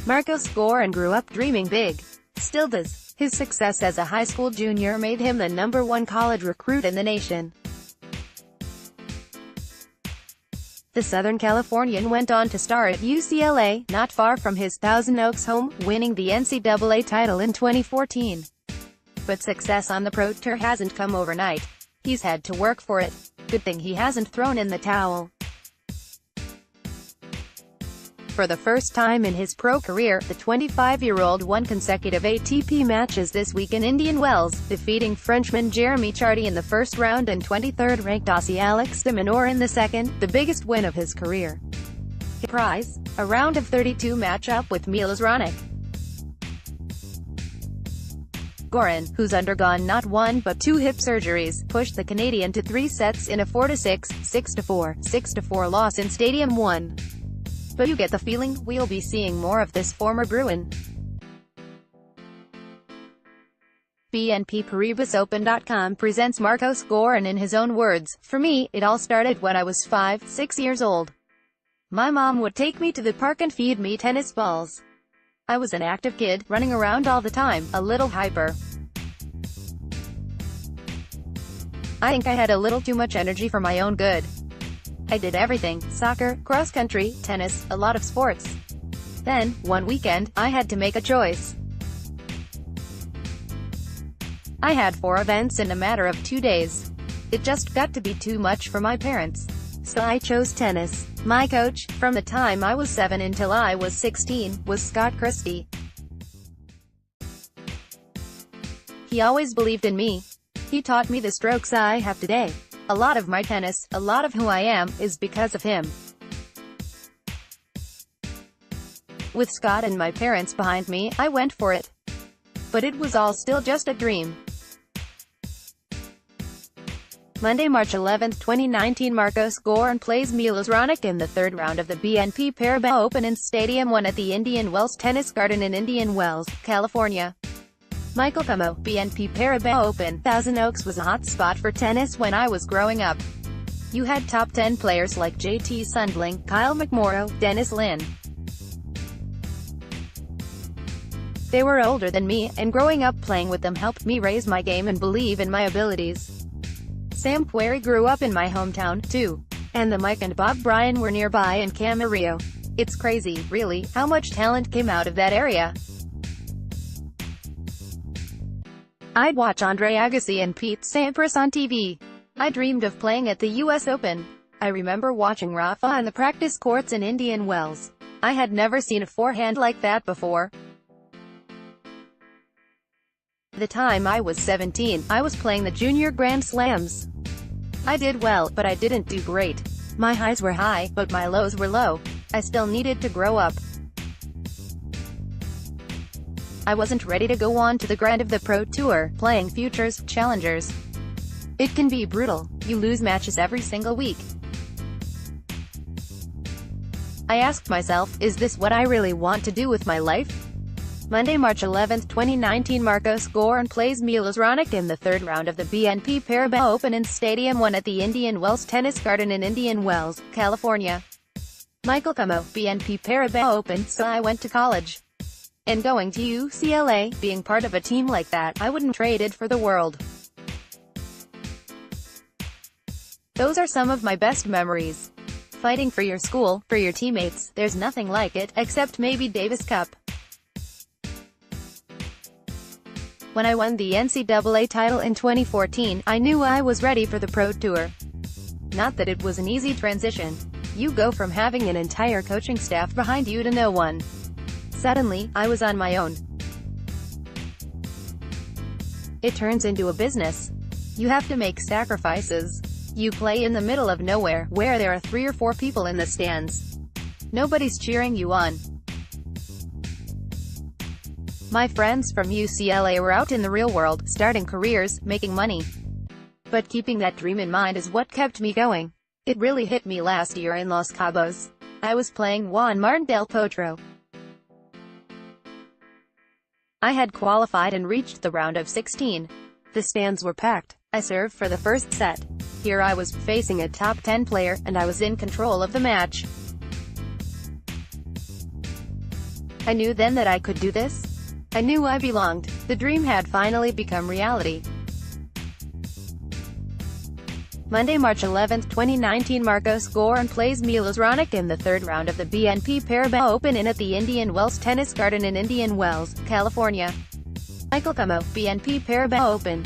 Marcos Giron grew up dreaming big. Still does. His success as a high school junior made him the #1 college recruit in the nation. The Southern Californian went on to star at UCLA, not far from his Thousand Oaks home, winning the NCAA title in 2014. But success on the pro tour hasn't come overnight. He's had to work for it. Good thing he hasn't thrown in the towel. For the first time in his pro career, the 25-year-old won consecutive ATP matches this week in Indian Wells, defeating Frenchman J in the first round and 23rd-ranked Aussie Alex de Minaur in the second, the biggest win of his career. His prize? A round of 32 matchup with Milos Raonic. Giron, who's undergone not one but two hip surgeries, pushed the Canadian to 3 sets in a 4-6, 6-4, 6-4 loss in Stadium 1. But you get the feeling we'll be seeing more of this former Bruin. BNPParibasOpen.com presents Marcos Giron in his own words. For me, it all started when I was 5, 6 years old. My mom would take me to the park and feed me tennis balls. I was an active kid, running around all the time, a little hyper. I think I had a little too much energy for my own good. I did everything: soccer, cross-country, tennis, a lot of sports. Then, one weekend, I had to make a choice. I had 4 events in a matter of 2 days. It just got to be too much for my parents. So I chose tennis. My coach, from the time I was 7 until I was 16, was Scott Christie. He always believed in me. He taught me the strokes I have today. A lot of my tennis, a lot of who I am, is because of him. With Scott and my parents behind me, I went for it. But it was all still just a dream. Monday, March 11, 2019, Marcos Giron plays Milos Raonic in the 3rd round of the BNP Paribas Open in Stadium 1 at the Indian Wells Tennis Garden in Indian Wells, California. Michael Como, BNP Paribas Open. Thousand Oaks was a hot spot for tennis when I was growing up. You had top 10 players like JT Sundling, Kyle McMorrow, Dennis Lin. They were older than me, and growing up playing with them helped me raise my game and believe in my abilities. Sam Querrey grew up in my hometown, too. And the Mike and Bob Bryan were nearby in Camarillo. It's crazy, really, how much talent came out of that area. I'd watch Andre Agassi and Pete Sampras on TV. I dreamed of playing at the US Open. I remember watching Rafa on the practice courts in Indian Wells. I had never seen a forehand like that before. By the time I was 17, I was playing the Junior Grand Slams. I did well, but I didn't do great. My highs were high, but my lows were low. I still needed to grow up. I wasn't ready to go on to the grind of the Pro Tour, playing futures, challengers. It can be brutal. You lose matches every single week. I asked myself, is this what I really want to do with my life? Monday, March 11, 2019, Marcos Giron plays Milos Raonic in the 3rd round of the BNP Paribas Open in Stadium 1 at the Indian Wells Tennis Garden in Indian Wells, California. Michael Como, BNP Paribas Open. So I went to college. And going to UCLA, being part of a team like that, I wouldn't trade it for the world. Those are some of my best memories. Fighting for your school, for your teammates, there's nothing like it, except maybe Davis Cup. When I won the NCAA title in 2014, I knew I was ready for the Pro Tour. Not that it was an easy transition. You go from having an entire coaching staff behind you to no one. Suddenly, I was on my own. It turns into a business. You have to make sacrifices. You play in the middle of nowhere, where there are 3 or 4 people in the stands. Nobody's cheering you on. My friends from UCLA were out in the real world, starting careers, making money. But keeping that dream in mind is what kept me going. It really hit me last year in Los Cabos. I was playing Juan Martín del Potro. I had qualified and reached the round of 16. The stands were packed. I served for the first set. Here I was, facing a top 10 player, and I was in control of the match. I knew then that I could do this. I knew I belonged. The dream had finally become reality. Monday, March 11, 2019, Marcos Giron plays Milos Raonic in the third round of the BNP Paribas Open at the Indian Wells Tennis Garden in Indian Wells, California. Michael Como, BNP Paribas Open.